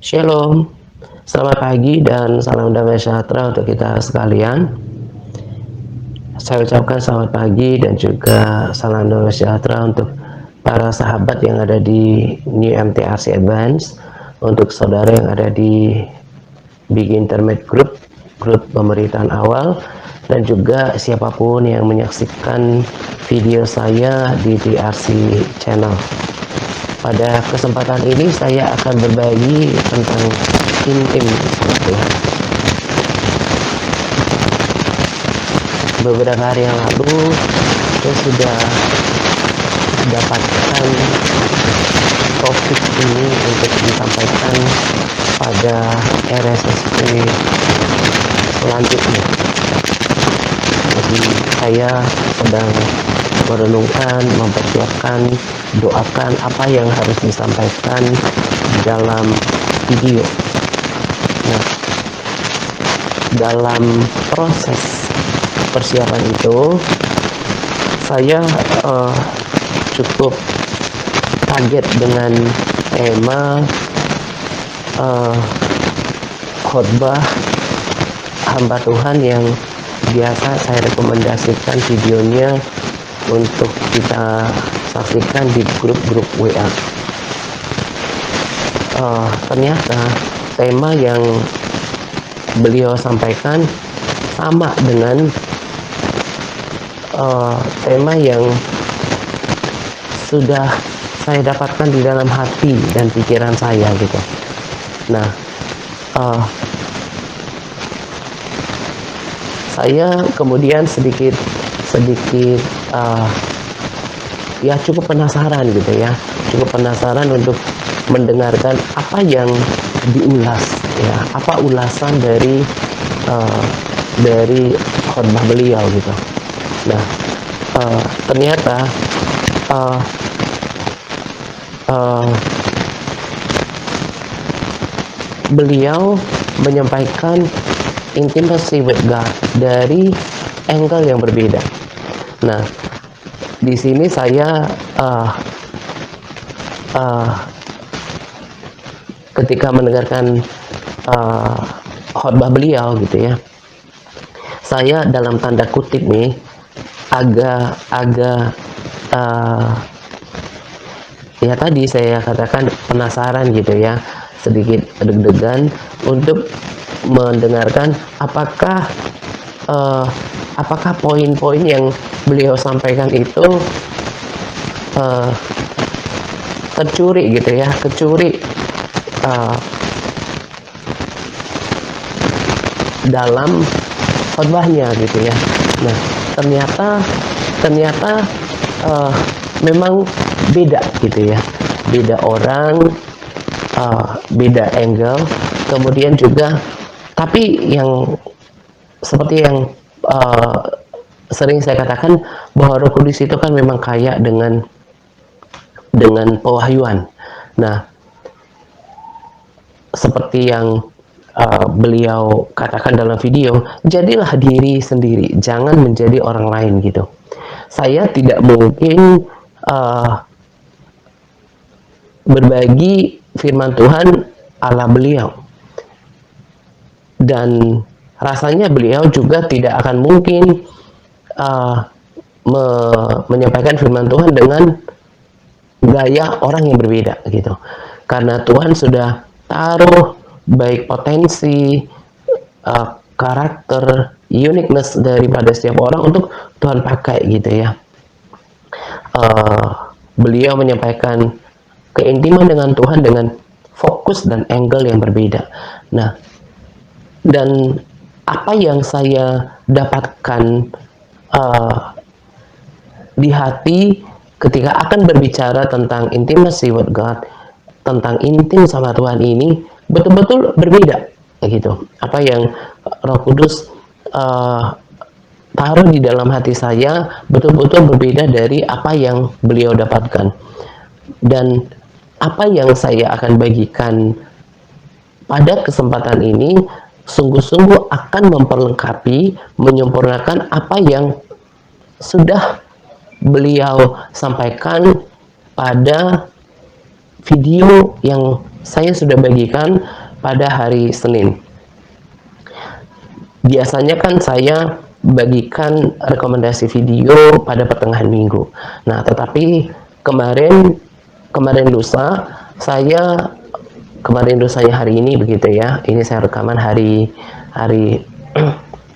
Shalom, selamat pagi dan salam damai sejahtera untuk kita sekalian. Saya ucapkan selamat pagi dan juga salam damai sejahtera untuk para sahabat yang ada di New MTRC Advance, untuk saudara yang ada di Big Intermediate Group, grup pemberitaan awal, dan juga siapapun yang menyaksikan video saya di TRC Channel. Pada kesempatan ini saya akan berbagi tentang intim. Beberapa hari yang lalu saya sudah dapatkan topik ini untuk disampaikan pada RSSP selanjutnya. Jadi saya sedang merenungkan, mempersiapkan, doakan apa yang harus disampaikan dalam video. Nah, dalam proses persiapan itu saya cukup kaget dengan tema khotbah hamba Tuhan yang biasa saya rekomendasikan videonya untuk kita saksikan di grup-grup WA. Ternyata tema yang beliau sampaikan sama dengan tema yang sudah saya dapatkan di dalam hati dan pikiran saya gitu. Nah, saya kemudian sedikit ya cukup penasaran gitu ya, cukup penasaran untuk mendengarkan apa yang diulas ya, apa ulasan dari khotbah beliau gitu. Nah, ternyata beliau menyampaikan intimacy with God dari angle yang berbeda. Nah, di sini saya ketika mendengarkan khotbah beliau gitu ya, saya dalam tanda kutip nih agak ya tadi saya katakan penasaran gitu ya, sedikit deg-degan untuk mendengarkan apakah poin-poin yang beliau sampaikan itu tercuri gitu ya, kecuri dalam khotbahnya gitu ya. Nah, ternyata memang beda gitu ya, beda orang, beda angle, kemudian juga tapi yang seperti yang sering saya katakan bahwa Roh Kudus itu kan memang kaya dengan pewahyuan. Nah, seperti yang beliau katakan dalam video, jadilah diri sendiri, jangan menjadi orang lain gitu. Saya tidak mungkin berbagi firman Tuhan ala beliau, dan rasanya beliau juga tidak akan mungkin menyampaikan firman Tuhan dengan gaya orang yang berbeda gitu, karena Tuhan sudah taruh baik potensi, karakter, uniqueness daripada setiap orang untuk Tuhan pakai gitu ya. Beliau menyampaikan keintiman dengan Tuhan dengan fokus dan angle yang berbeda. Nah, dan apa yang saya dapatkan di hati ketika akan berbicara tentang intimacy with God, tentang intim sama Tuhan ini betul-betul berbeda gitu. Apa yang Roh Kudus taruh di dalam hati saya betul-betul berbeda dari apa yang beliau dapatkan. Dan apa yang saya akan bagikan pada kesempatan ini sungguh-sungguh akan memperlengkapi, menyempurnakan apa yang sudah beliau sampaikan pada video yang saya sudah bagikan pada hari Senin. Biasanya kan saya bagikan rekomendasi video pada pertengahan minggu. Nah, tetapi kemarin lusa saya kemarin lusanya hari ini begitu ya. Ini saya rekaman hari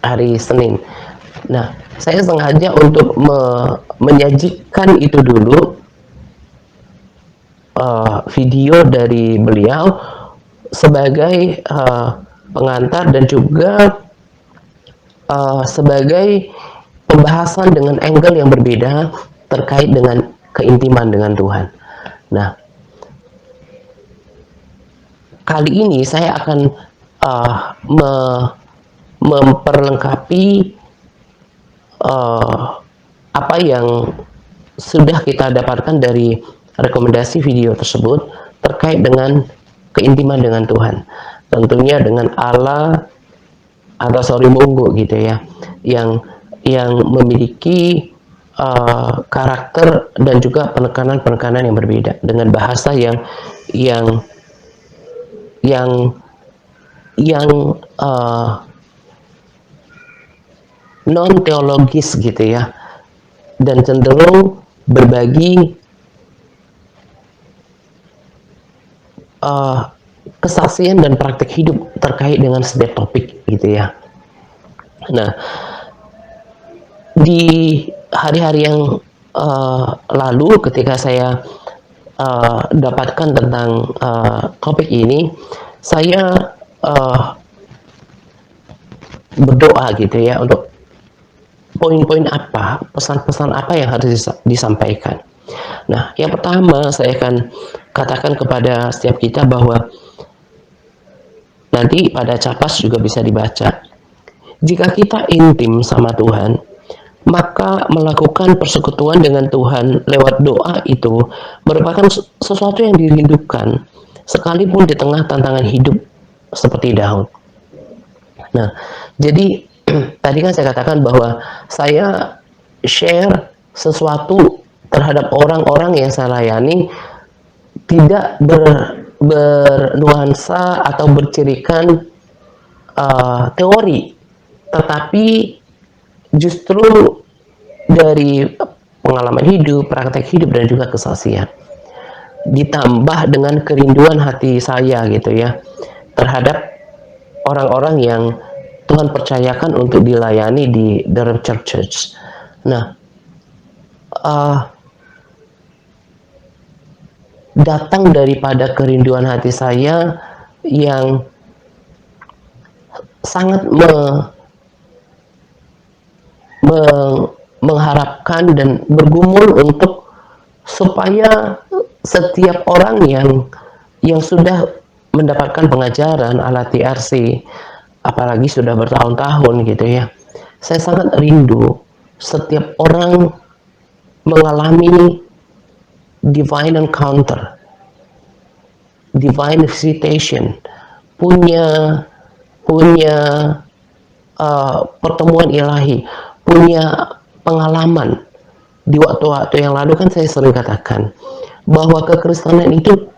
hari Senin. Nah, saya sengaja untuk menyajikan itu dulu, video dari beliau sebagai pengantar dan juga sebagai pembahasan dengan angle yang berbeda terkait dengan keintiman dengan Tuhan. Nah, kali ini saya akan memperlengkapi apa yang sudah kita dapatkan dari rekomendasi video tersebut terkait dengan keintiman dengan Tuhan. Tentunya dengan Allah atau sorry Mungu gitu ya, yang memiliki karakter dan juga penekanan yang berbeda dengan bahasa yang non teologis gitu ya, dan cenderung berbagi kesaksian dan praktek hidup terkait dengan setiap topik gitu ya. Nah, di hari-hari yang lalu ketika saya dapatkan tentang topik ini, saya berdoa gitu ya untuk poin-poin apa, pesan-pesan apa yang harus disampaikan. Nah, yang pertama saya akan katakan kepada setiap kita bahwa nanti pada capas juga bisa dibaca. Jika kita intim sama Tuhan, maka melakukan persekutuan dengan Tuhan lewat doa itu merupakan sesuatu yang dirindukan sekalipun di tengah tantangan hidup seperti Daud. Nah, jadi tadi kan saya katakan bahwa saya share sesuatu terhadap orang-orang yang saya layani tidak bernuansa atau bercirikan teori, tetapi justru dari pengalaman hidup, praktek hidup, dan juga kesaksian, ditambah dengan kerinduan hati saya gitu ya terhadap orang-orang yang Tuhan percayakan untuk dilayani di The Rapture Church. Nah, datang daripada kerinduan hati saya yang sangat mengharapkan dan bergumul untuk supaya setiap orang yang sudah mendapatkan pengajaran ala TRC, apalagi sudah bertahun-tahun gitu ya, saya sangat rindu setiap orang mengalami divine encounter, divine visitation, punya pertemuan ilahi, punya pengalaman. Di waktu-waktu yang lalu kan saya sering katakan bahwa kekristenan itu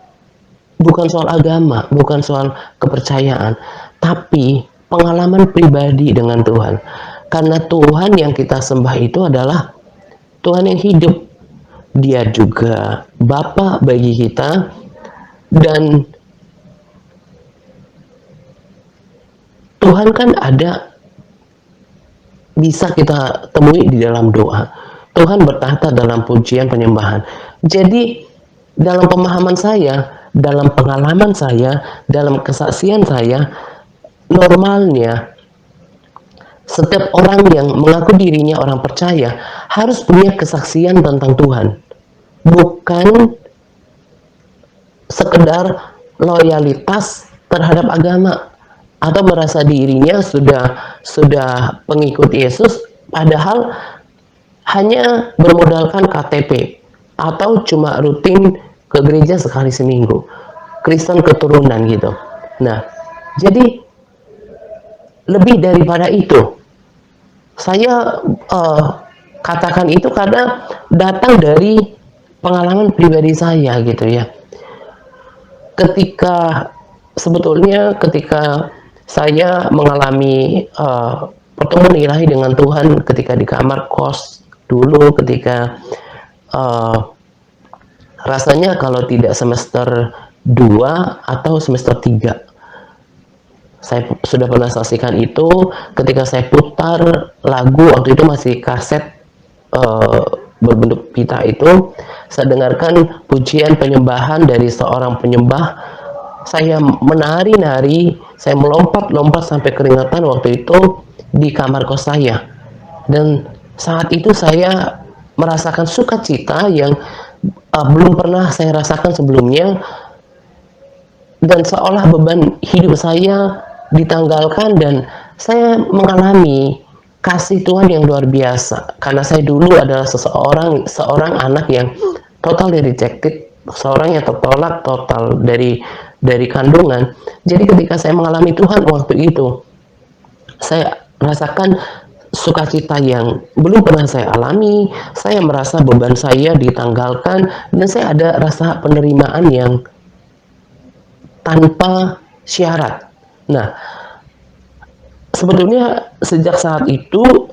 bukan soal agama, bukan soal kepercayaan, tapi pengalaman pribadi dengan Tuhan. Karena Tuhan yang kita sembah itu adalah Tuhan yang hidup. Dia juga Bapa bagi kita, dan Tuhan kan ada, bisa kita temui di dalam doa. Tuhan bertahta dalam pujian penyembahan. Jadi dalam pemahaman saya, dalam pengalaman saya, dalam kesaksian saya, normalnya setiap orang yang mengaku dirinya orang percaya harus punya kesaksian tentang Tuhan, bukan sekedar loyalitas terhadap agama atau merasa dirinya sudah pengikut Yesus padahal hanya bermodalkan KTP atau cuma rutin ke gereja sekali seminggu, Kristen keturunan gitu. Nah, jadi lebih daripada itu, saya katakan itu karena datang dari pengalaman pribadi saya gitu ya. ketika sebetulnya ketika saya mengalami pertemuan ilahi dengan Tuhan ketika di kamar kos dulu, ketika rasanya kalau tidak semester 2 atau semester 3, saya sudah pernah saksikan itu ketika saya putar lagu, waktu itu masih kaset berbentuk pita itu, saya dengarkan pujian penyembahan dari seorang penyembah, saya menari-nari, saya melompat-lompat sampai keringatan waktu itu di kamar kos saya. Dan saat itu saya merasakan sukacita yang belum pernah saya rasakan sebelumnya, dan seolah beban hidup saya ditanggalkan dan saya mengalami kasih Tuhan yang luar biasa. Karena saya dulu adalah seorang anak yang totally rejected, seorang yang tertolak total dari kandungan. Jadi ketika saya mengalami Tuhan waktu itu, saya rasakan sukacita yang belum pernah saya alami. Saya merasa beban saya ditanggalkan dan saya ada rasa penerimaan yang tanpa syarat. Nah, sebetulnya sejak saat itu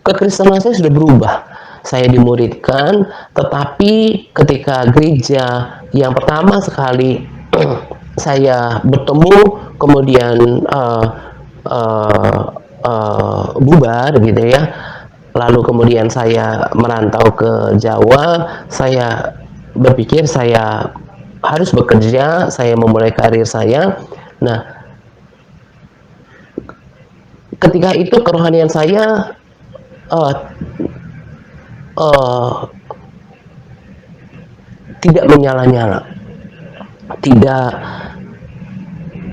kekristenan saya sudah berubah. Saya dimuridkan, tetapi ketika gereja yang pertama sekali saya bertemu, kemudian bubar gitu ya, lalu kemudian saya merantau ke Jawa, saya berpikir saya harus bekerja, saya memulai karir saya. Nah, ketika itu kerohanian saya tidak menyala-nyala,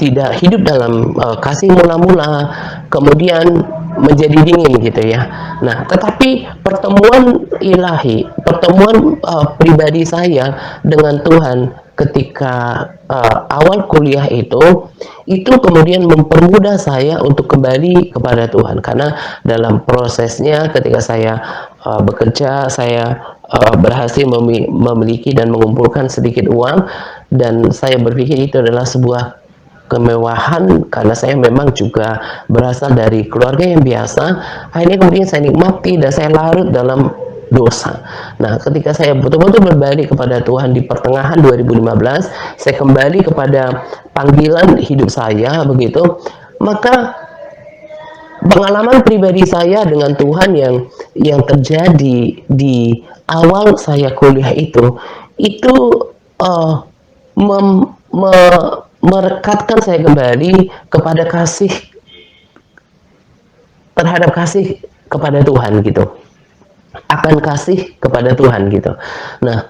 tidak hidup dalam kasih mula-mula, kemudian menjadi dingin gitu ya. Nah, tetapi pertemuan ilahi, pertemuan pribadi saya dengan Tuhan ketika awal kuliah itu kemudian mempermudah saya untuk kembali kepada Tuhan, karena dalam prosesnya ketika saya bekerja, saya berhasil memiliki dan mengumpulkan sedikit uang, dan saya berpikir itu adalah sebuah kemewahan karena saya memang juga berasal dari keluarga yang biasa. Akhirnya kemudian saya nikmati dan saya larut dalam dosa. Nah, ketika saya betul-betul berbalik kepada Tuhan di pertengahan 2015, saya kembali kepada panggilan hidup saya begitu, maka pengalaman pribadi saya dengan Tuhan yang terjadi di awal saya kuliah itu merekatkan saya kembali kepada kasih kepada Tuhan gitu, akan kasih kepada Tuhan gitu. Nah,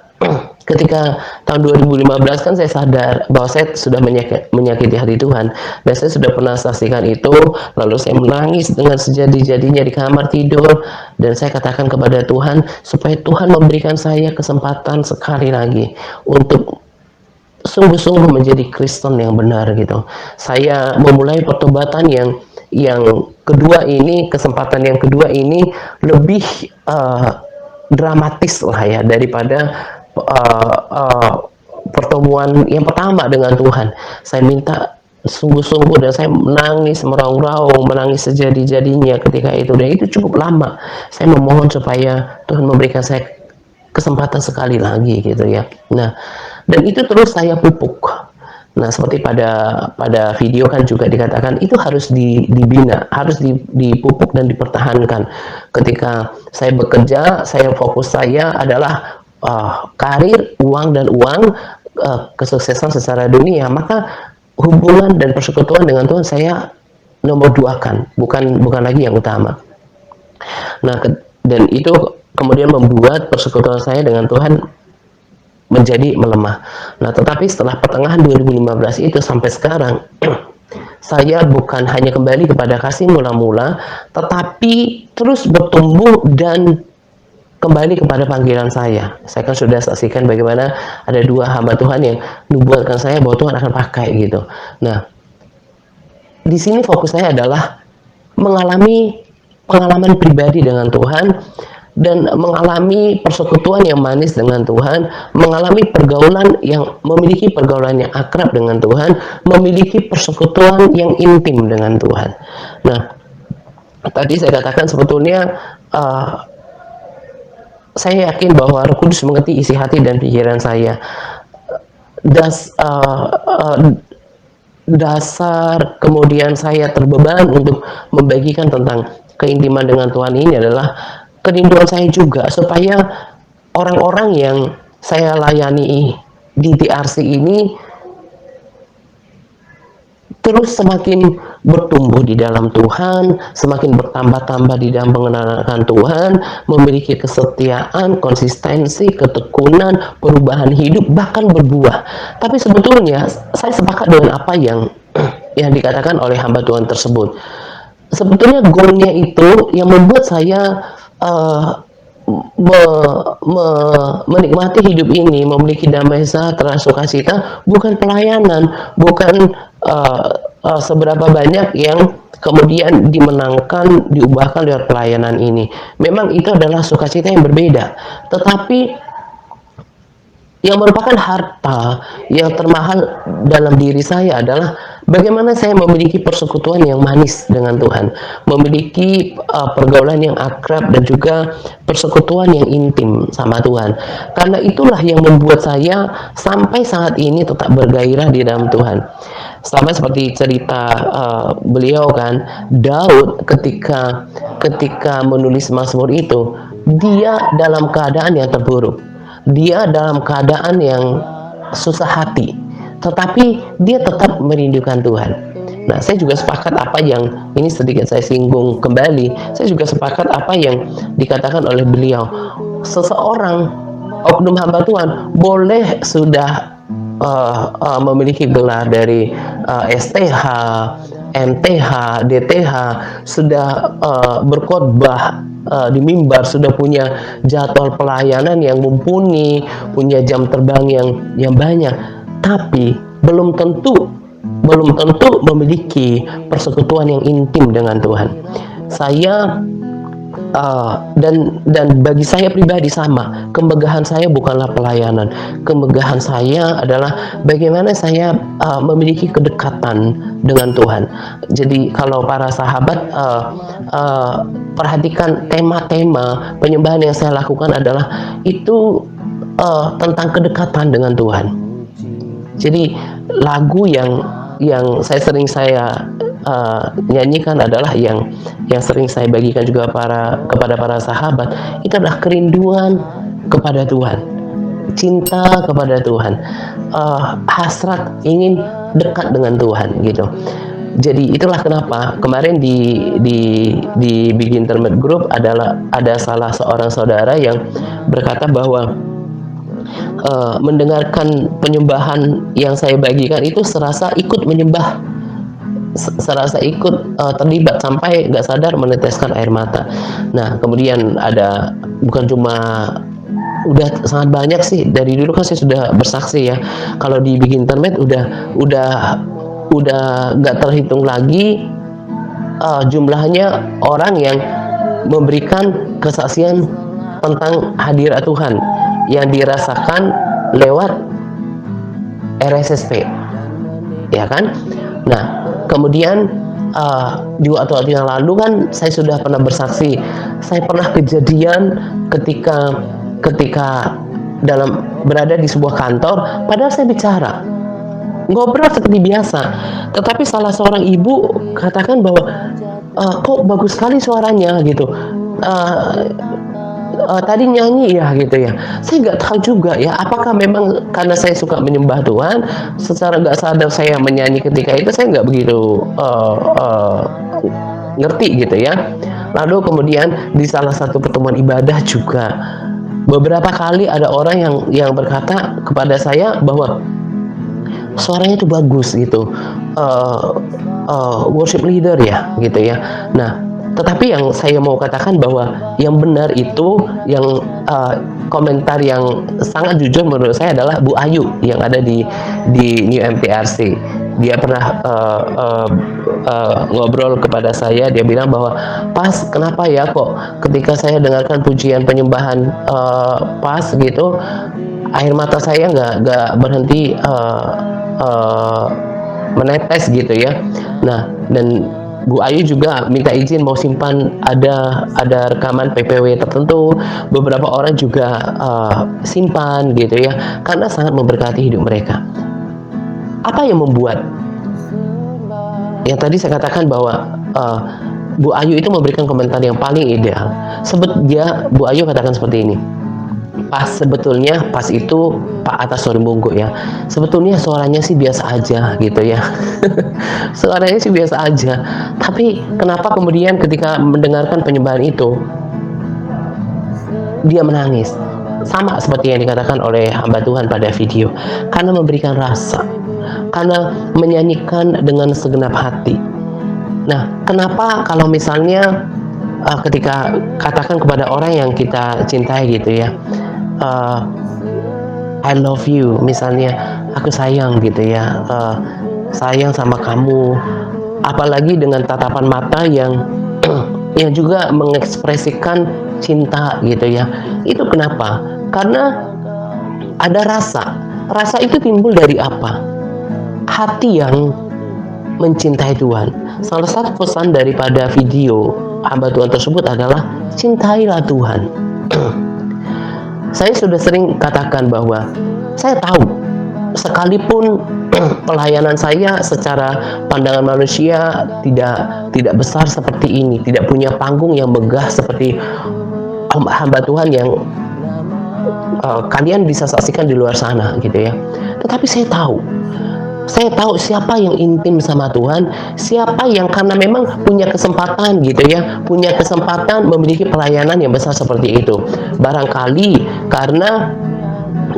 ketika tahun 2015 kan saya sadar bahwa saya sudah menyakiti hati Tuhan, dan saya sudah pernah saksikan itu, lalu saya menangis dengan sejadi-jadinya di kamar tidur, dan saya katakan kepada Tuhan supaya Tuhan memberikan saya kesempatan sekali lagi untuk sungguh-sungguh menjadi Kristen yang benar gitu. Saya memulai pertobatan yang kedua ini, kesempatan yang kedua ini lebih dramatis lah ya daripada pertemuan yang pertama dengan Tuhan. Saya minta sungguh-sungguh dan saya menangis meraung-raung, menangis sejadi-jadinya ketika itu, dan itu cukup lama. Saya memohon supaya Tuhan memberikan saya kesempatan sekali lagi gitu ya. Nah, dan itu terus saya pupuk. Nah, seperti pada video kan juga dikatakan itu harus dibina, harus dipupuk dan dipertahankan. Ketika saya bekerja, saya fokus saya adalah karir, uang dan uang, kesuksesan secara dunia, maka hubungan dan persekutuan dengan Tuhan saya nomor duakan, bukan lagi yang utama. Nah, dan itu kemudian membuat persekutuan saya dengan Tuhan menjadi melemah. Nah, tetapi setelah pertengahan 2015 itu sampai sekarang, saya bukan hanya kembali kepada kasih mula-mula, tetapi terus bertumbuh dan kembali kepada panggilan saya. Saya kan sudah saksikan bagaimana ada dua hamba Tuhan yang nubuatkan saya bahwa Tuhan akan pakai gitu. Nah, di sini fokus saya adalah mengalami pengalaman pribadi dengan Tuhan, dan mengalami persekutuan yang manis dengan Tuhan, mengalami pergaulan yang memiliki pergaulan yang akrab dengan Tuhan, memiliki persekutuan yang intim dengan Tuhan. Nah, tadi saya katakan sebetulnya saya yakin bahwa Roh Kudus mengerti isi hati dan pikiran saya. Dasar kemudian saya terbeban untuk membagikan tentang keintiman dengan Tuhan ini adalah kerinduan saya juga supaya orang-orang yang saya layani di TRC ini terus semakin bertumbuh di dalam Tuhan, semakin bertambah-tambah di dalam pengenalan Tuhan, memiliki kesetiaan, konsistensi, ketekunan, perubahan hidup, bahkan berbuah. Tapi sebetulnya saya sepakat dengan apa yang dikatakan oleh hamba Tuhan tersebut. Sebetulnya goalnya itu yang membuat saya menikmati hidup ini, memiliki damai sejahtera, sukacita, bukan pelayanan, bukan seberapa banyak yang kemudian dimenangkan, diubahkan lewat pelayanan ini. Memang itu adalah sukacita yang berbeda, tetapi yang merupakan harta yang termahal dalam diri saya adalah bagaimana saya memiliki persekutuan yang manis dengan Tuhan, memiliki pergaulan yang akrab dan juga persekutuan yang intim sama Tuhan. Karena itulah yang membuat saya sampai saat ini tetap bergairah di dalam Tuhan. Sama seperti cerita beliau kan, Daud ketika menulis Mazmur itu, dia dalam keadaan yang terburuk. Dia dalam keadaan yang susah hati, tetapi dia tetap merindukan Tuhan. Nah, saya juga sepakat apa yang ini sedikit saya singgung kembali. Saya juga sepakat apa yang dikatakan oleh beliau. Seseorang oknum hamba Tuhan boleh sudah memiliki gelar dari STH, MTH, DTH, sudah berkhotbah di mimbar, sudah punya jadwal pelayanan yang mumpuni, punya jam terbang yang banyak, tapi belum tentu memiliki persekutuan yang intim dengan Tuhan. Saya dan bagi saya pribadi sama, kemegahan saya bukanlah pelayanan, kemegahan saya adalah bagaimana saya memiliki kedekatan dengan Tuhan. Jadi kalau para sahabat perhatikan tema-tema penyembahan yang saya lakukan adalah itu tentang kedekatan dengan Tuhan. Jadi lagu yang sering saya nyanyikan adalah yang sering saya bagikan juga kepada para sahabat, itu adalah kerinduan kepada Tuhan, cinta kepada Tuhan, hasrat ingin dekat dengan Tuhan gitu. Jadi itulah kenapa kemarin di Big Internet Group ada salah seorang saudara yang berkata bahwa mendengarkan penyembahan yang saya bagikan itu serasa ikut menyembah, serasa ikut terlibat sampai nggak sadar meneteskan air mata. Nah, kemudian ada, bukan cuma, udah sangat banyak sih, dari dulu kan saya sudah bersaksi ya, kalau di Big Internet udah nggak terhitung lagi jumlahnya orang yang memberikan kesaksian tentang hadirat Tuhan yang dirasakan lewat RSSP, ya kan? Nah, kemudian di waktu-waktu yang lalu kan saya sudah pernah bersaksi, saya pernah kejadian ketika berada di sebuah kantor, padahal saya bicara, ngobrol seperti biasa, tetapi salah seorang ibu katakan bahwa kok bagus sekali suaranya gitu, tadi nyanyi ya gitu ya. Saya nggak tahu juga ya, apakah memang karena saya suka menyembah Tuhan, secara nggak sadar saya menyanyi ketika itu, saya nggak begitu ngerti gitu ya. Lalu kemudian di salah satu pertemuan ibadah juga beberapa kali ada orang yang berkata kepada saya bahwa suaranya itu bagus gitu, worship leader ya gitu ya. Nah, tetapi yang saya mau katakan bahwa yang benar itu, yang komentar yang sangat jujur menurut saya adalah Bu Ayu yang ada di New MTRC. dia pernah ngobrol kepada saya. Dia bilang bahwa, "Pas, kenapa ya kok ketika saya dengarkan pujian penyembahan Pas gitu, air mata saya nggak berhenti menetes gitu ya." Nah, dan Bu Ayu juga minta izin mau simpan, ada rekaman PPW tertentu, beberapa orang juga simpan gitu ya, karena sangat memberkati hidup mereka. Apa yang membuat, yang tadi saya katakan bahwa Bu Ayu itu memberikan komentar yang paling ideal. Bu Ayu katakan seperti ini, Pas itu Pak atas sorry bungkuk ya. Sebetulnya suaranya sih biasa aja gitu ya. Suaranya sih biasa aja. Tapi kenapa kemudian ketika mendengarkan penyembahan itu dia menangis? Sama seperti yang dikatakan oleh hamba Tuhan pada video. Karena memberikan rasa. Karena menyanyikan dengan segenap hati. Nah, kenapa kalau misalnya ketika katakan kepada orang yang kita cintai gitu ya, I love you, misalnya, aku sayang gitu ya, sayang sama kamu, apalagi dengan tatapan mata yang yang juga mengekspresikan cinta gitu ya. Itu kenapa? Karena ada rasa itu timbul dari apa? Hati yang mencintai Tuhan. Salah satu pesan daripada video hamba Tuhan tersebut adalah cintailah Tuhan. Saya sudah sering katakan bahwa saya tahu sekalipun pelayanan saya secara pandangan manusia tidak besar seperti ini, tidak punya panggung yang megah seperti hamba Tuhan yang kalian bisa saksikan di luar sana gitu ya. Tetapi saya tahu siapa yang intim sama Tuhan, siapa yang karena memang punya kesempatan gitu ya, punya kesempatan memiliki pelayanan yang besar seperti itu. Barangkali karena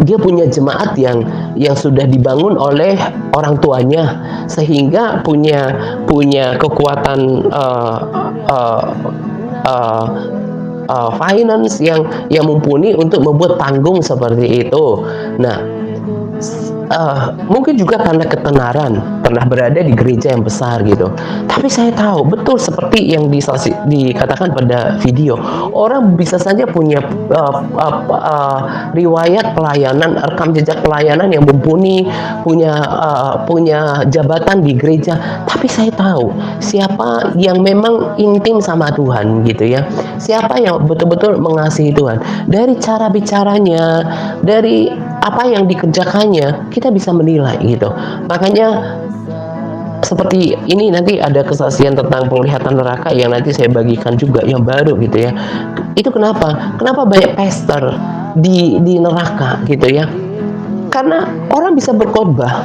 dia punya jemaat yang sudah dibangun oleh orang tuanya, sehingga punya kekuatan finance yang mumpuni untuk membuat panggung seperti itu. Nah, mungkin juga karena ketenaran pernah berada di gereja yang besar gitu. Tapi saya tahu betul seperti yang dikatakan pada video, orang bisa saja punya riwayat pelayanan, rekam jejak pelayanan yang mumpuni, punya jabatan di gereja. Tapi saya tahu siapa yang memang intim sama Tuhan gitu ya, siapa yang betul-betul mengasihi Tuhan. Dari cara bicaranya, dari apa yang dikerjakannya, kita bisa menilai gitu. Makanya seperti ini, nanti ada kesaksian tentang penglihatan neraka yang nanti saya bagikan juga yang baru gitu ya. Itu kenapa banyak pastor di neraka gitu ya, karena orang bisa berkhotbah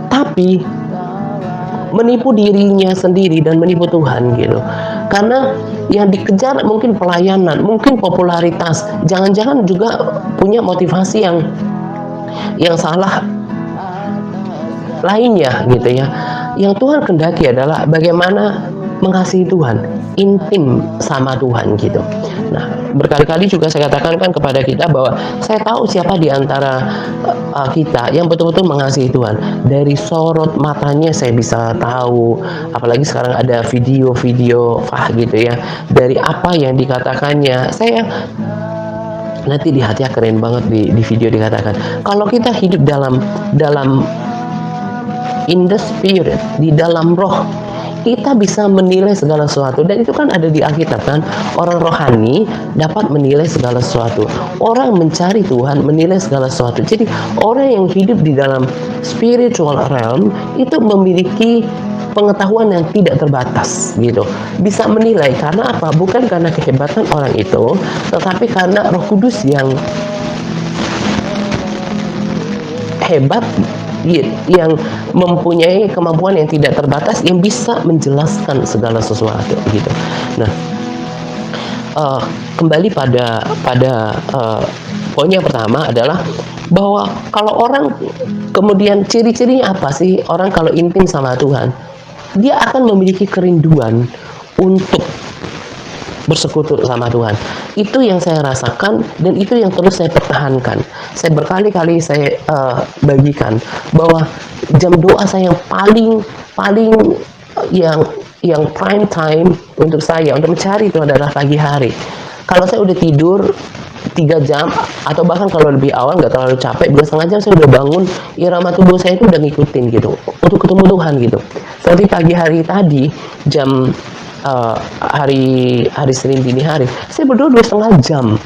tapi menipu dirinya sendiri dan menipu Tuhan gitu. Karena yang dikejar mungkin pelayanan, mungkin popularitas, jangan-jangan juga punya motivasi yang salah lainnya gitu ya. Yang Tuhan kehendaki adalah bagaimana mengasihi Tuhan, intim sama Tuhan gitu. Nah, berkali-kali juga saya katakan kan kepada kita bahwa saya tahu siapa di antara kita yang betul-betul mengasihi Tuhan. Dari sorot matanya saya bisa tahu, apalagi sekarang ada video-video gitu ya. Dari apa yang dikatakannya, saya nanti di hati keren banget di video dikatakan. Kalau kita hidup dalam in the spirit, di dalam roh, kita bisa menilai segala sesuatu. Dan itu kan ada di Alkitab kan, orang rohani dapat menilai segala sesuatu, orang mencari Tuhan menilai segala sesuatu. Jadi orang yang hidup di dalam spiritual realm itu memiliki pengetahuan yang tidak terbatas gitu, bisa menilai. Karena apa? Bukan karena kehebatan orang itu, tetapi karena Roh Kudus yang hebat, yang mempunyai kemampuan yang tidak terbatas, yang bisa menjelaskan segala sesuatu gitu. Nah, kembali pada poin yang pertama adalah bahwa kalau orang kemudian, ciri-cirinya apa sih orang kalau intim sama Tuhan? Dia akan memiliki kerinduan untuk bersekutu sama Tuhan. Itu yang saya rasakan dan itu yang terus saya pertahankan. Saya berkali-kali saya bagikan bahwa jam doa saya yang paling paling yang prime time untuk saya untuk mencari itu adalah pagi hari. Kalau saya udah tidur 3 jam atau bahkan kalau lebih awal nggak terlalu capek 2,5 jam saya udah bangun, irama tubuh saya itu udah ngikutin gitu untuk ketemu Tuhan gitu. Seperti pagi hari tadi jam hari Senin dini hari saya berdoa 2,5 jam,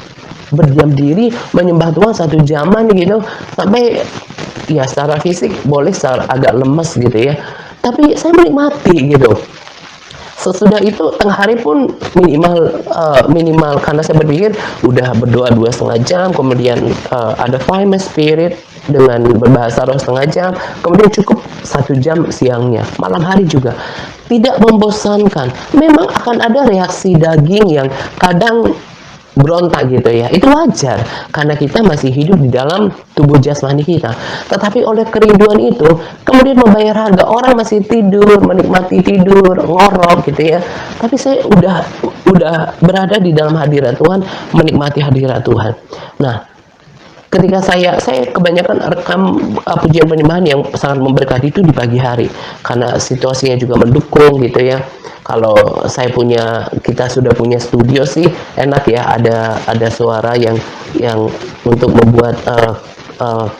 berdiam diri menyembah Tuhan 1 jaman gitu, sampai ya secara fisik boleh secara agak lemes gitu ya, tapi saya menikmati gitu. Sesudah itu tengah hari pun minimal karena saya berpikir udah berdoa 2,5 jam, kemudian ada Find My Spirit dengan berbahasa roh 1,5 jam, kemudian cukup 1 jam siangnya, malam hari juga tidak membosankan. Memang akan ada reaksi daging yang kadang berontak gitu ya, itu wajar karena kita masih hidup di dalam tubuh jasmani kita. Tetapi oleh kerinduan itu kemudian membayar harga. Orang masih tidur, menikmati tidur, ngorok gitu ya, tapi saya udah berada di dalam hadirat Tuhan, menikmati hadirat Tuhan. Nah, ketika saya kebanyakan rekam pujian penyembahan yang sangat memberkati itu di pagi hari karena situasinya juga mendukung gitu ya. Kalau kita sudah punya studio sih enak ya, ada suara yang untuk membuat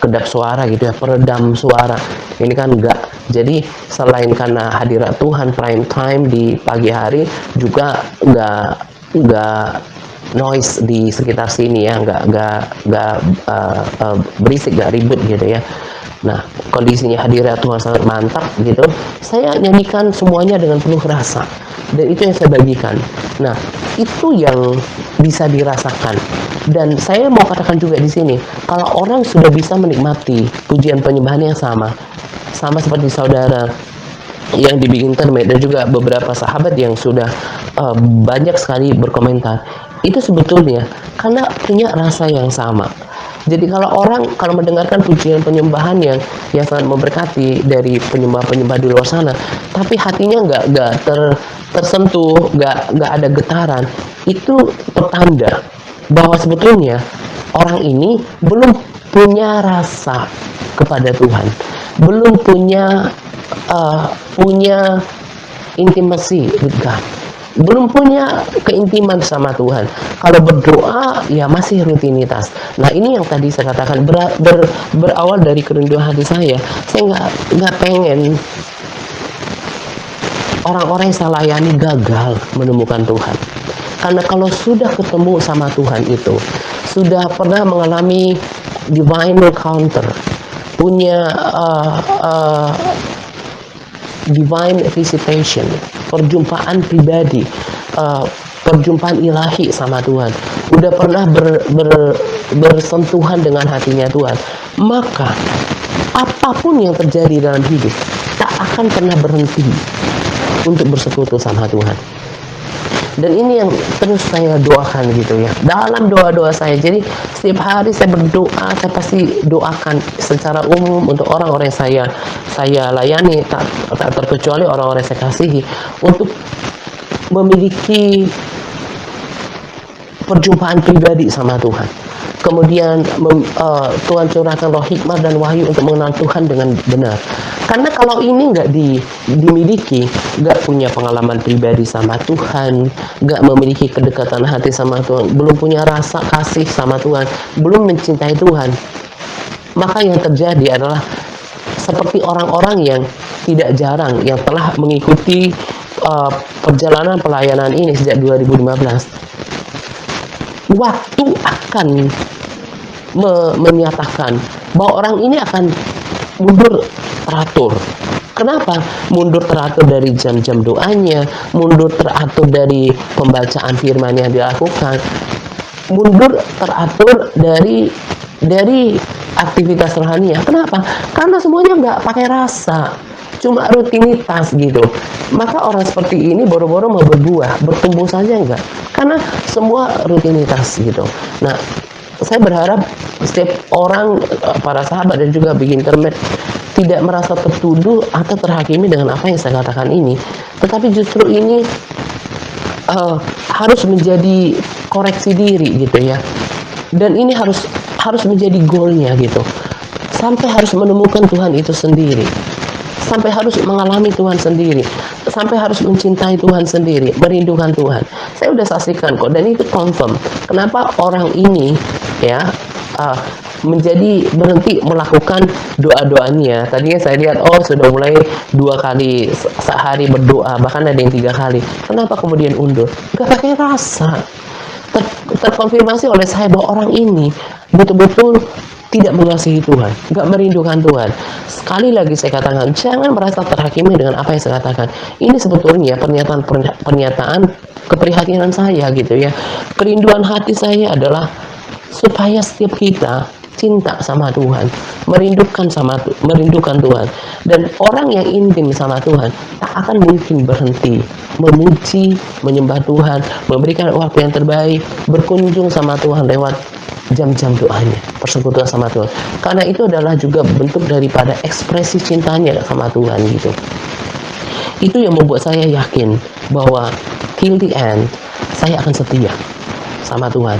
kedap suara gitu ya, peredam suara. Ini kan enggak. Jadi selain karena hadirat Tuhan prime time di pagi hari, juga enggak noise di sekitar sini ya, nggak berisik, nggak ribut gitu ya. Nah, kondisinya hadirat Tuhan sangat mantap gitu. Saya nyanyikan semuanya dengan penuh rasa dan itu yang saya bagikan. Nah, itu yang bisa dirasakan. Dan saya mau katakan juga di sini, kalau orang sudah bisa menikmati pujian penyembahan yang sama seperti saudara yang dibikin internet dan juga beberapa sahabat yang sudah banyak sekali berkomentar, itu sebetulnya karena punya rasa yang sama. Jadi kalau mendengarkan pujian penyembahan yang sangat memberkati dari penyembah-penyembah di luar sana, tapi hatinya nggak tersentuh, nggak ada getaran, itu pertanda bahwa sebetulnya orang ini belum punya rasa kepada Tuhan, belum punya intimacy with God, belum punya keintiman sama Tuhan. Kalau berdoa ya masih rutinitas. Nah, ini yang tadi saya katakan berawal dari kerinduan hati saya. Saya nggak pengen orang-orang yang saya layani gagal menemukan Tuhan. Karena kalau sudah ketemu sama Tuhan itu, sudah pernah mengalami divine encounter, punya divine visitation, perjumpaan pribadi, perjumpaan ilahi sama Tuhan, udah pernah bersentuhan dengan hatinya Tuhan, maka apapun yang terjadi dalam hidup tak akan pernah berhenti untuk bersekutu sama Tuhan. Dan ini yang terus saya doakan gitu ya, dalam doa-doa saya. Jadi setiap hari saya berdoa, saya pasti doakan secara umum untuk orang-orang yang saya layani, tak terkecuali orang-orang yang saya kasihi, untuk memiliki perjumpaan pribadi sama Tuhan. Kemudian Tuhan curahkan roh hikmah dan wahyu untuk mengenal Tuhan dengan benar. Karena kalau ini nggak dimiliki, nggak punya pengalaman pribadi sama Tuhan, nggak memiliki kedekatan hati sama Tuhan, belum punya rasa kasih sama Tuhan, belum mencintai Tuhan, maka yang terjadi adalah seperti orang-orang yang tidak jarang yang telah mengikuti perjalanan pelayanan ini sejak 2015. Waktu akan menyatakan bahwa orang ini akan mundur teratur. Kenapa? Mundur teratur dari jam-jam doanya, mundur teratur dari pembacaan firman yang dilakukan, mundur teratur dari aktivitas rohani. Kenapa? Karena semuanya nggak pakai rasa, cuma rutinitas gitu. Maka orang seperti ini boro-boro mau berbuah, bertumbuh saja enggak, karena semua rutinitas gitu. Nah, saya berharap setiap orang, para sahabat dan juga bikin internet, tidak merasa tertuduh atau terhakimi dengan apa yang saya katakan ini, tetapi justru ini harus menjadi koreksi diri gitu ya, dan ini harus menjadi goalnya gitu, sampai harus menemukan Tuhan itu sendiri, sampai harus mengalami Tuhan sendiri, sampai harus mencintai Tuhan sendiri, merindukan Tuhan. Saya udah saksikan kok, dan itu confirm kenapa orang ini ya menjadi berhenti melakukan doa-doanya. Tadinya saya lihat, oh sudah mulai 2 kali sehari berdoa, bahkan ada yang 3 kali. Kenapa kemudian undur? Gak pakai rasa. Terkonfirmasi oleh saya bahwa orang ini betul-betul tidak mengasihi Tuhan, gak merindukan Tuhan. Sekali lagi saya katakan, jangan merasa terhakimi dengan apa yang saya katakan. Ini sebetulnya pernyataan keprihatinan saya gitu ya. Kerinduan hati saya adalah supaya setiap kita cinta sama Tuhan, merindukan Tuhan, dan orang yang intim sama Tuhan tak akan mungkin berhenti memuji, menyembah Tuhan, memberikan waktu yang terbaik, berkunjung sama Tuhan lewat jam-jam doanya, persekutuan sama Tuhan. Karena itu adalah juga bentuk daripada ekspresi cintanya sama Tuhan gitu. Itu yang membuat saya yakin bahwa till the end saya akan setia sama Tuhan.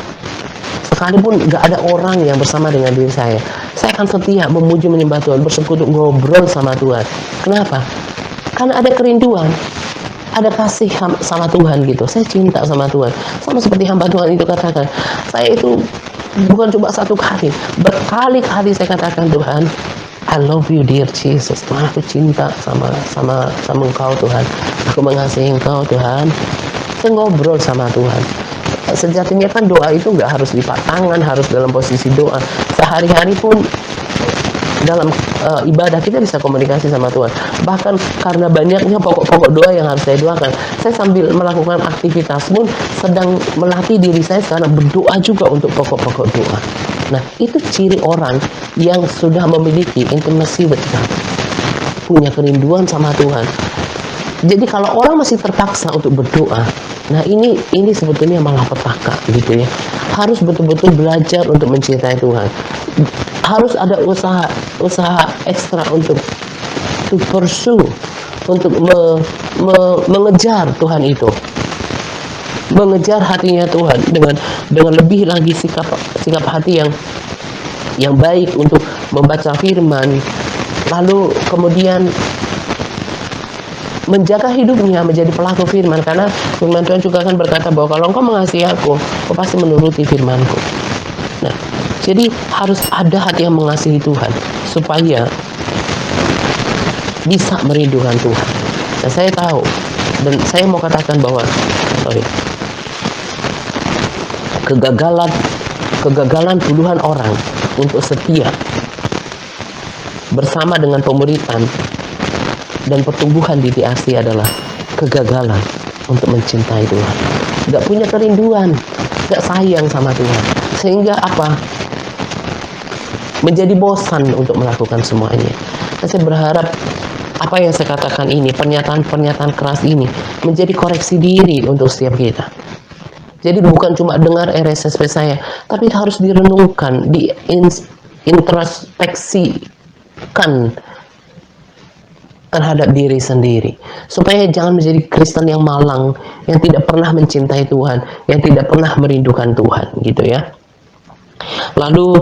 Sekalipun gak ada orang yang bersama dengan diri saya akan setia memuji, menyembah Tuhan, bersekutu, ngobrol sama Tuhan. Kenapa? Karena ada kerinduan, ada kasih sama Tuhan gitu. Saya cinta sama Tuhan, sama seperti hamba Tuhan itu katakan. Saya itu bukan cuma 1 kali, berkali-kali saya katakan, Tuhan, I love you dear Jesus. Tuhan, aku cinta sama Engkau Tuhan, aku mengasihi Engkau Tuhan. Saya ngobrol sama Tuhan. Sejatinya kan doa itu nggak harus lipat tangan, harus dalam posisi doa. Sehari-hari pun dalam ibadah kita bisa komunikasi sama Tuhan. Bahkan karena banyaknya pokok-pokok doa yang harus saya doakan, saya sambil melakukan aktivitas pun sedang melatih diri saya sekarang berdoa juga untuk pokok-pokok doa. Nah, itu ciri orang yang sudah memiliki intimacy with God, punya kerinduan sama Tuhan. Jadi kalau orang masih terpaksa untuk berdoa, nah ini sebetulnya malah petaka gitu ya. Harus betul-betul belajar untuk mencintai Tuhan. Harus ada usaha ekstra untuk to pursue, untuk mengejar Tuhan itu, mengejar hatinya Tuhan dengan lebih lagi sikap hati yang baik untuk membaca firman, lalu kemudian menjaga hidupnya menjadi pelaku firman, karena firman Tuhan juga akan berkata bahwa kalau engkau mengasihi aku pasti menuruti firmanku. Nah, jadi harus ada hati yang mengasihi Tuhan supaya bisa merindukan Tuhan. Nah, saya tahu dan saya mau katakan bahwa kegagalan puluhan orang untuk setia bersama dengan pemuritan dan pertumbuhan di DAC adalah kegagalan untuk mencintai Tuhan. Gak punya kerinduan, gak sayang sama Tuhan. Sehingga apa? Menjadi bosan untuk melakukan semuanya. Dan saya berharap apa yang saya katakan ini, pernyataan keras ini, menjadi koreksi diri untuk setiap kita. Jadi bukan cuma dengar RSSP saya, tapi harus direnungkan, diintrospeksikan terhadap diri sendiri, supaya jangan menjadi Kristen yang malang, yang tidak pernah mencintai Tuhan, yang tidak pernah merindukan Tuhan, gitu ya. Lalu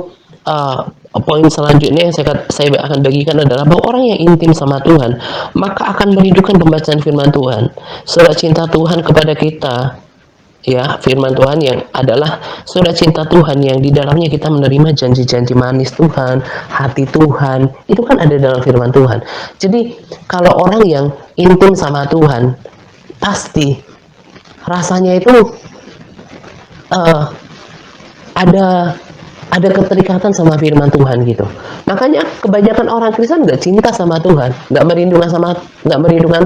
poin selanjutnya yang saya akan bagikan adalah bahwa orang yang intim sama Tuhan maka akan merindukan pembacaan firman Tuhan. Surat cinta Tuhan kepada kita, ya, firman Tuhan yang adalah surat cinta Tuhan yang di dalamnya kita menerima janji-janji manis Tuhan, hati Tuhan, itu kan ada dalam firman Tuhan. Jadi kalau orang yang intim sama Tuhan, pasti rasanya itu ada keterikatan sama firman Tuhan gitu. Makanya kebanyakan orang Kristen nggak cinta sama Tuhan, nggak merindukan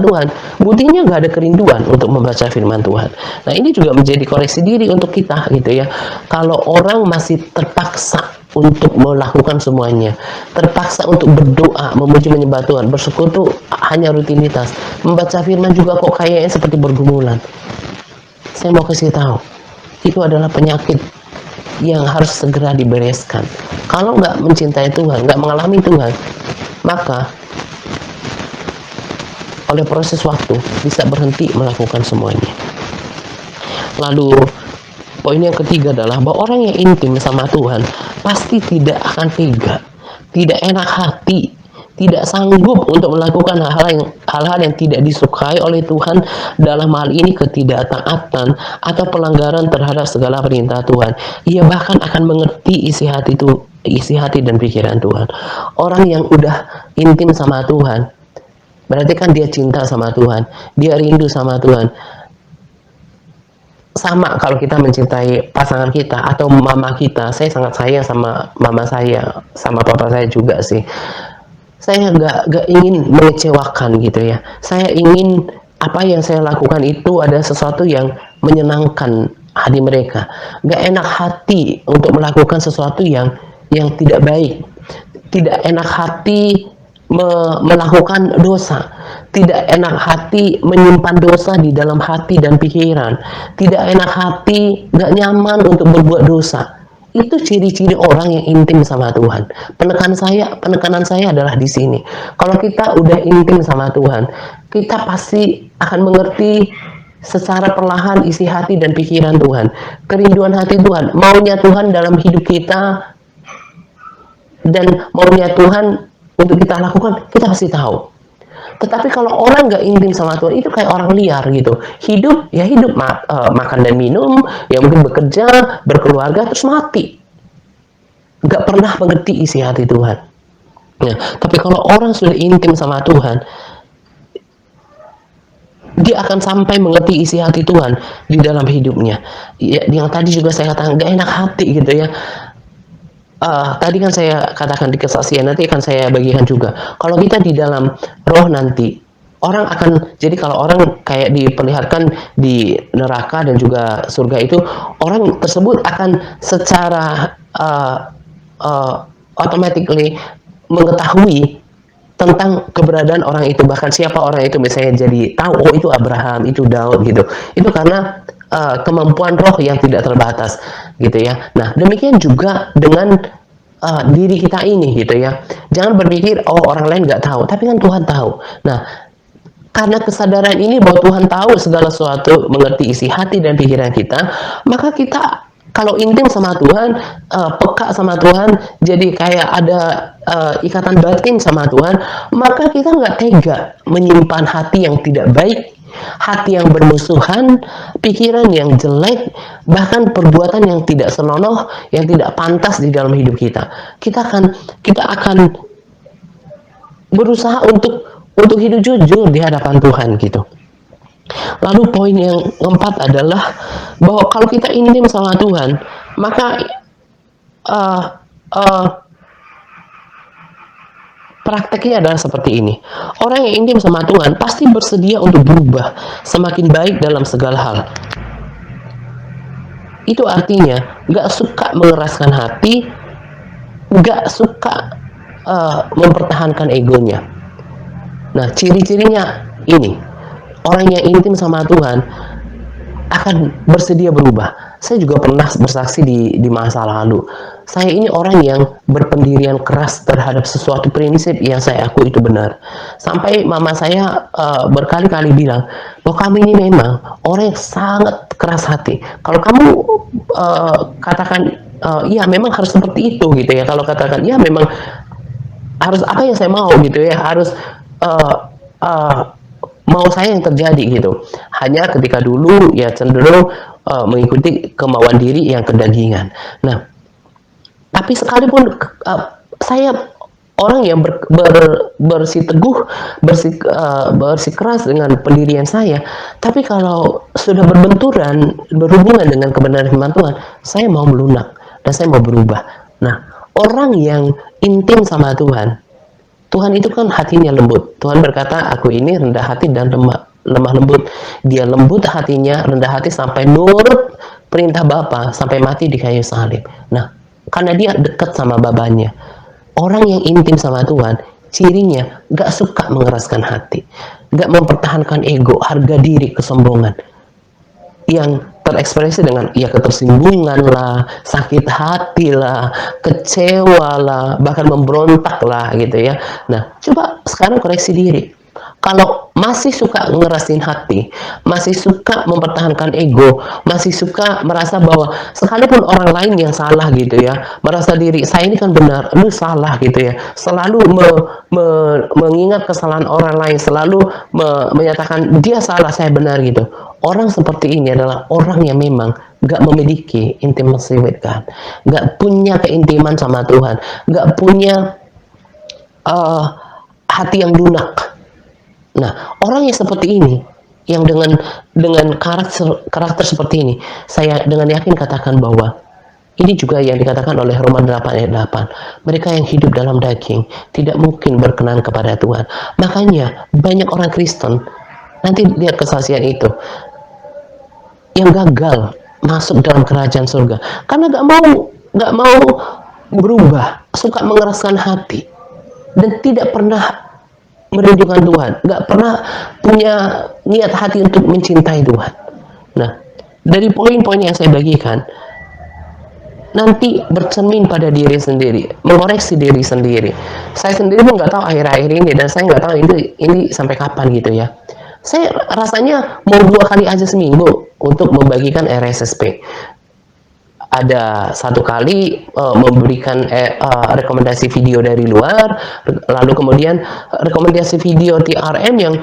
Tuhan. Buktinya nggak ada kerinduan untuk membaca firman Tuhan. Nah, ini juga menjadi koreksi diri untuk kita gitu ya. Kalau orang masih terpaksa untuk melakukan semuanya, terpaksa untuk berdoa, memuji, menyembah Tuhan, bersekutu hanya rutinitas, membaca firman juga kok kayaknya seperti bergumulan. Saya mau kasih tahu, itu adalah penyakit yang harus segera dibereskan. Kalau nggak mencintai Tuhan, nggak mengalami Tuhan, maka oleh proses waktu bisa berhenti melakukan semuanya. Lalu poin yang ketiga adalah bahwa orang yang intim sama Tuhan pasti tidak akan tega, tidak enak hati, tidak sanggup untuk melakukan hal-hal yang tidak disukai oleh Tuhan, dalam hal ini ketidaktaatan atau pelanggaran terhadap segala perintah Tuhan. Ia bahkan akan mengerti isi hati dan pikiran Tuhan. Orang yang udah intim sama Tuhan, berarti kan dia cinta sama Tuhan, dia rindu sama Tuhan. Sama kalau kita mencintai pasangan kita atau mama kita. Saya sangat sayang sama mama saya, sama papa saya juga sih. Saya nggak ingin mengecewakan gitu ya. Saya ingin apa yang saya lakukan itu ada sesuatu yang menyenangkan hati mereka. Nggak enak hati untuk melakukan sesuatu yang tidak baik. Tidak enak hati melakukan dosa, tidak enak hati menyimpan dosa di dalam hati dan pikiran, tidak enak hati, gak nyaman untuk berbuat dosa. Itu ciri-ciri orang yang intim sama Tuhan. Penekanan saya adalah di sini. Kalau kita udah intim sama Tuhan, kita pasti akan mengerti secara perlahan isi hati dan pikiran Tuhan, kerinduan hati Tuhan, maunya Tuhan dalam hidup kita, dan maunya Tuhan untuk kita lakukan, kita pasti tahu. Tetapi kalau orang nggak intim sama Tuhan, itu kayak orang liar gitu. Hidup, ya hidup, makan dan minum, ya mungkin bekerja, berkeluarga, terus mati. Nggak pernah mengerti isi hati Tuhan. Ya, tapi kalau orang sudah intim sama Tuhan, dia akan sampai mengerti isi hati Tuhan di dalam hidupnya. Ya, yang tadi juga saya katakan, nggak enak hati gitu ya. Tadi kan saya katakan di kesaksian, nanti akan saya bagikan juga. Kalau kita di dalam roh nanti, orang akan, jadi kalau orang kayak diperlihatkan di neraka dan juga surga itu, orang tersebut akan secara automatically mengetahui tentang keberadaan orang itu, bahkan siapa orang itu. Misalnya jadi tahu, oh itu Abraham, itu Daud gitu. Itu karena kemampuan roh yang tidak terbatas gitu ya. Nah, demikian juga dengan diri kita ini gitu ya. Jangan berpikir oh orang lain nggak tahu, tapi kan Tuhan tahu. Nah, karena kesadaran ini bahwa Tuhan tahu segala sesuatu, mengerti isi hati dan pikiran kita, maka kita kalau intim sama Tuhan, peka sama Tuhan, jadi kayak ada ikatan batin sama Tuhan, maka kita nggak tega menyimpan hati yang tidak baik, hati yang bermusuhan, pikiran yang jelek, bahkan perbuatan yang tidak senonoh, yang tidak pantas di dalam hidup kita. Kita akan berusaha untuk hidup jujur di hadapan Tuhan gitu. Lalu poin yang keempat adalah bahwa kalau kita intim sama Tuhan, maka prakteknya adalah seperti ini. Orang yang intim sama Tuhan pasti bersedia untuk berubah semakin baik dalam segala hal. Itu artinya gak suka mengeraskan hati, gak suka mempertahankan egonya. Nah, ciri-cirinya ini. Orang yang intim sama Tuhan akan bersedia berubah. Saya juga pernah bersaksi di masa lalu. Saya ini orang yang berpendirian keras terhadap sesuatu prinsip yang saya akui itu benar. Sampai mama saya berkali-kali bilang, bahwa kamu ini memang orang yang sangat keras hati. Kalau kamu katakan, ya memang harus seperti itu gitu ya. Kalau katakan, ya memang harus apa yang saya mau gitu ya. Harus mau saya yang terjadi gitu. Hanya ketika dulu ya cenderung mengikuti kemauan diri yang kedagingan. Nah, tapi sekalipun saya orang yang bersiteguh, bersikeras dengan pendirian saya, tapi kalau sudah berhubungan dengan kebenaran firman Tuhan, saya mau melunak dan saya mau berubah. Nah, orang yang intim sama Tuhan, Tuhan itu kan hatinya lembut. Tuhan berkata, aku ini rendah hati dan lemah lembut. Dia lembut hatinya, rendah hati sampai nurut perintah Bapa, sampai mati di kayu salib. Nah, karena dia dekat sama Babanya. Orang yang intim sama Tuhan, cirinya gak suka mengeraskan hati, gak mempertahankan ego, harga diri, kesombongan, yang terekspresi dengan ya ketersinggungan lah, sakit hati lah, kecewa lah, bahkan memberontak lah gitu ya. Nah, coba sekarang koreksi diri. Kalau masih suka ngerasin hati, masih suka mempertahankan ego, masih suka merasa bahwa sekalipun orang lain yang salah gitu ya, merasa diri saya ini kan benar, lu salah gitu ya, selalu mengingat kesalahan orang lain, selalu menyatakan dia salah, saya benar gitu. Orang seperti ini adalah orang yang memang gak memiliki intimacy with God, gak punya keintiman sama Tuhan, gak punya hati yang lunak. Nah, orang yang seperti ini, yang dengan karakter seperti ini, saya dengan yakin katakan bahwa ini juga yang dikatakan oleh Roma 8 ayat 8. Mereka yang hidup dalam daging tidak mungkin berkenan kepada Tuhan. Makanya banyak orang Kristen, nanti lihat kesaksian itu, yang gagal masuk dalam kerajaan surga karena gak mau berubah, suka mengeraskan hati dan tidak pernah merindukan Tuhan, nggak pernah punya niat hati untuk mencintai Tuhan. Nah, dari poin-poin yang saya bagikan, nanti bercermin pada diri sendiri, mengoreksi diri sendiri. Saya sendiri pun nggak tahu akhir-akhir ini, dan saya nggak tahu ini sampai kapan gitu ya. Saya rasanya mau 2 kali aja seminggu untuk membagikan RSSP. Ada 1 kali memberikan rekomendasi video dari luar, lalu kemudian rekomendasi video TRM yang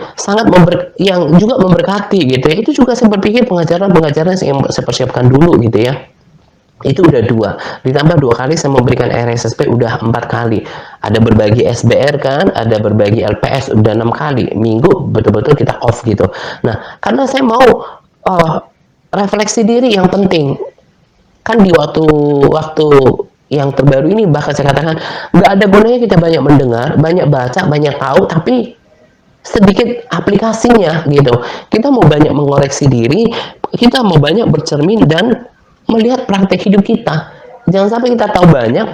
yang juga memberkati gitu ya. Itu juga saya berpikir pengajaran-pengajaran yang saya persiapkan dulu gitu ya. Itu udah 2, ditambah 2 kali saya memberikan RSSP, udah 4 kali. Ada berbagi SBR kan, ada berbagi LPS, udah 6 kali. Minggu betul-betul kita off gitu. Nah, karena saya mau refleksi diri yang penting. Kan di waktu yang terbaru ini, bahkan saya katakan nggak ada gunanya kita banyak mendengar, banyak baca, banyak tahu, tapi sedikit aplikasinya gitu. Kita mau banyak mengoreksi diri, kita mau banyak bercermin dan melihat praktek hidup kita. Jangan sampai kita tahu banyak,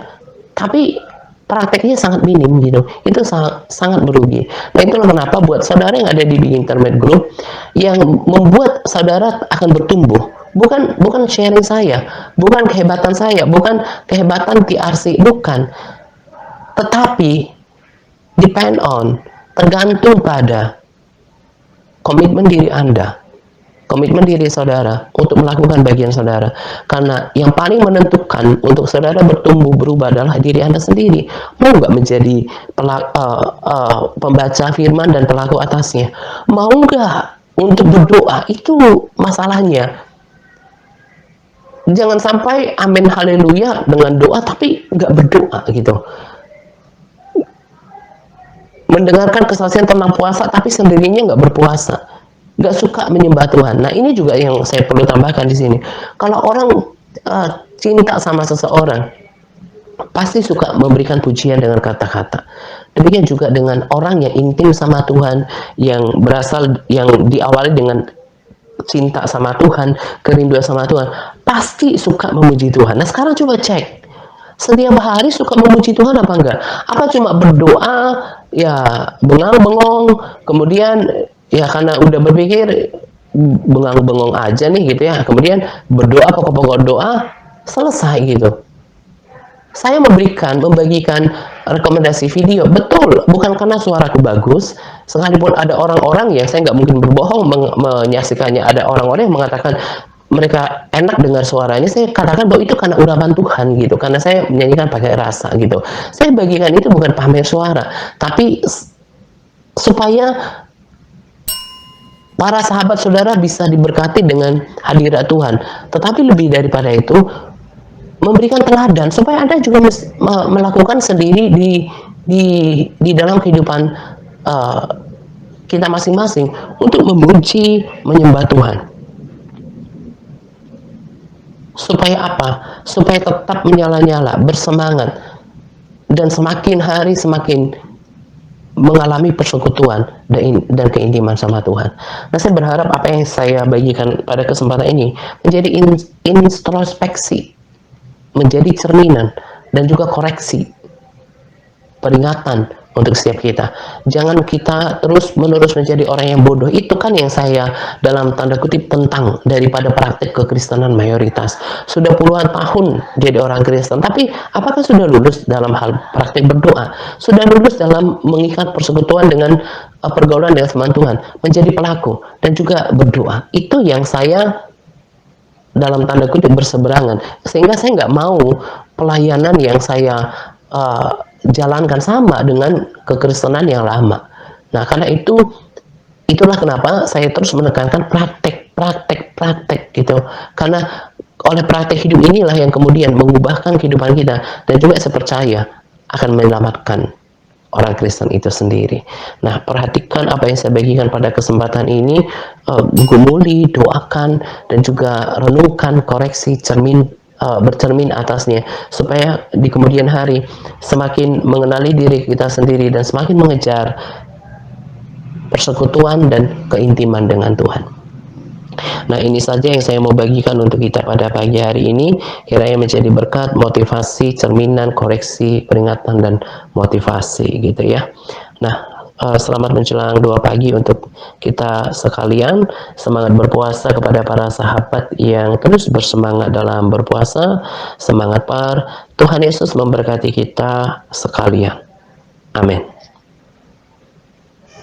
tapi prakteknya sangat minim gitu. Itu sangat merugi. Nah, itulah kenapa buat saudara yang ada di Big Internet Group, yang membuat saudara akan bertumbuh. Bukan sharing saya, bukan kehebatan saya, bukan kehebatan TRC, bukan. Tetapi tergantung pada komitmen diri Anda, komitmen diri saudara untuk melakukan bagian saudara. Karena yang paling menentukan untuk saudara bertumbuh berubah adalah diri Anda sendiri. Mau nggak menjadi pembaca firman dan pelaku atasnya? Mau nggak untuk berdoa? Itu masalahnya. Jangan sampai amin haleluya dengan doa tapi nggak berdoa gitu. Mendengarkan kesaksian tentang puasa tapi sendirinya nggak berpuasa, nggak suka menyembah Tuhan. Nah, ini juga yang saya perlu tambahkan di sini. Kalau orang cinta sama seseorang, pasti suka memberikan pujian dengan kata-kata. Demikian juga dengan orang yang intim sama Tuhan, yang diawali dengan cinta sama Tuhan, kerinduan sama Tuhan, pasti suka memuji Tuhan. Nah, sekarang coba cek, setiap hari suka memuji Tuhan apa enggak? Apa cuma berdoa ya bengang-bengong, kemudian ya karena udah berpikir bengang-bengong aja nih gitu ya, kemudian berdoa pokok-pokok doa selesai gitu. Saya membagikan rekomendasi video, betul, bukan karena suaraku bagus. Sekalipun ada orang-orang yang saya nggak mungkin berbohong menyaksikannya, ada orang-orang yang mengatakan mereka enak dengar suaranya, saya katakan bahwa itu karena urapan Tuhan gitu, karena saya menyanyikan pakai rasa gitu. Saya bagikan itu bukan pamer suara, tapi supaya para sahabat saudara bisa diberkati dengan hadirat Tuhan. Tetapi lebih daripada itu, memberikan teladan supaya Anda juga melakukan sendiri di dalam kehidupan kita masing-masing untuk memuji, menyembah Tuhan. Supaya apa? Supaya tetap menyala-nyala, bersemangat, dan semakin hari semakin mengalami persekutuan dan keintiman sama Tuhan. Nah, saya berharap apa yang saya bagikan pada kesempatan ini menjadi introspeksi, menjadi cerminan, dan juga koreksi, peringatan untuk setiap kita. Jangan kita terus-menerus menjadi orang yang bodoh. Itu kan yang saya dalam tanda kutip tentang daripada praktik kekristenan mayoritas. Sudah puluhan tahun jadi orang Kristen, tapi apakah sudah lulus dalam hal praktik berdoa? Sudah lulus dalam mengikat persekutuan dengan pergaulan dengan firman Tuhan, menjadi pelaku dan juga berdoa. Itu yang saya dalam tanda kutip berseberangan, sehingga saya nggak mau pelayanan yang saya jalankan sama dengan kekristenan yang lama. Nah, karena itulah kenapa saya terus menekankan praktek gitu. Karena oleh praktek hidup inilah yang kemudian mengubahkan kehidupan kita, dan juga saya percaya akan menyelamatkan orang Kristen itu sendiri. Nah, perhatikan apa yang saya bagikan pada kesempatan ini, gumuli, doakan, dan juga renungkan, koreksi, bercermin atasnya, supaya di kemudian hari semakin mengenali diri kita sendiri dan semakin mengejar persekutuan dan keintiman dengan Tuhan. Nah, ini saja yang saya mau bagikan untuk kita pada pagi hari ini. Kiranya menjadi berkat, motivasi, cerminan, koreksi, peringatan, dan motivasi gitu ya. Nah, selamat menjelang 2 pagi untuk kita sekalian. Semangat berpuasa kepada para sahabat yang terus bersemangat dalam berpuasa. Semangat par. Tuhan Yesus memberkati kita sekalian. Amin.